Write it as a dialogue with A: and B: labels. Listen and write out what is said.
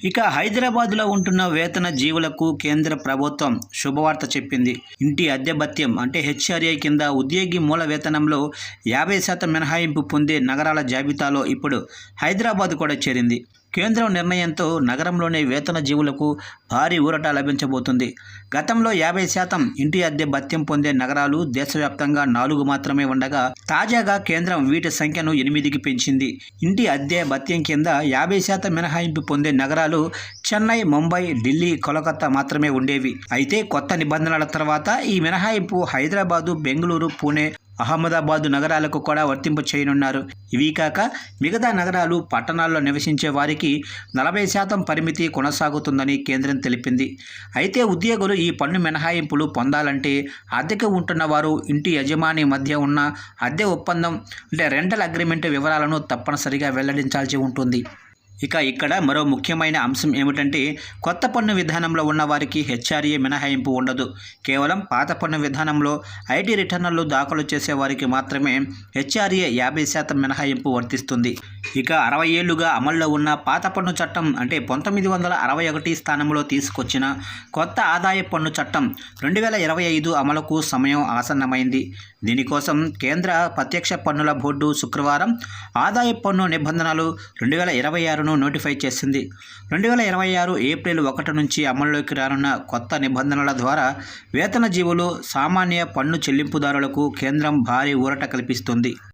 A: ఇక హైదరాబాద్లో ఉంటున్న వేతన జీవులకు కేంద్ర ప్రభుత్వం శుభవార్త చెప్పింది. ఇంటి అద్దె భత్యం అంటే హెచ్ఆర్ఏ కింద ఉద్యోగి మూల వేతనంలో 50% మినహాయింపు పొందే నగరాల జాబితాలో ఇప్పుడు హైదరాబాద్ కూడా చేరింది. కేంద్రం నిర్ణయంతో నగరంలోని వేతన జీవులకు భారీ ఊరట లభించబోతుంది. గతంలో 50% ఇంటి అద్దె భత్యం పొందే నగరాలు దేశవ్యాప్తంగా 4 మాత్రమే ఉండగా తాజాగా కేంద్రం వీటి సంఖ్యను 8కి పెంచింది. ఇంటి అద్దె భత్యం కింద 50% మినహాయింపు పొందే నగరాలు చెన్నై, ముంబై, ఢిల్లీ, కోలకత్తా మాత్రమే ఉండేవి. అయితే కొత్త నిబంధనల తర్వాత ఈ మినహాయింపు హైదరాబాదు, బెంగళూరు, పూణె, అహ్మదాబాద్ నగరాలకు కూడా వర్తింపు చేయనున్నారు. ఇవి కాక మిగతా నగరాలు, పట్టణాల్లో నివసించే వారికి 40% పరిమితి కొనసాగుతుందని కేంద్రం తెలిపింది. అయితే ఉద్యోగులు ఈ పన్ను మినహాయింపులు పొందాలంటే అద్దెకు ఉంటున్న వారు ఇంటి యజమాని మధ్య ఉన్న అద్దె ఒప్పందం అంటే రెంటల్ అగ్రిమెంట్ వివరాలను తప్పనిసరిగా వెల్లడించాల్సి ఉంటుంది. ఇక ఇక్కడ మరో ముఖ్యమైన అంశం ఏమిటంటే కొత్త పన్ను విధానంలో ఉన్న వారికి హెచ్ఆర్ఏ మినహాయింపు ఉండదు. కేవలం పాత పన్ను విధానంలో ఐటీ రిటర్నులు దాఖలు చేసే వారికి మాత్రమే హెచ్ఆర్ఏ 50% మినహాయింపు వర్తిస్తుంది. ఇక 60 ఏళ్లుగా అమల్లో ఉన్న పాత పన్ను చట్టం అంటే 1961 స్థానంలో తీసుకొచ్చిన కొత్త ఆదాయ పన్ను చట్టం 2025 అమలుకు సమయం ఆసన్నమైంది. దీనికోసం కేంద్ర ప్రత్యక్ష పన్నుల బోర్డు శుక్రవారం ఆదాయ పన్ను నిబంధనలు 2026ను నోటిఫై చేసింది. 2026 ఏప్రిల్ 1 నుంచి అమల్లోకి రానున్న కొత్త నిబంధనల ద్వారా వేతన జీవులు, సామాన్య పన్ను చెల్లింపుదారులకు కేంద్రం భారీ ఊరట కల్పిస్తుంది.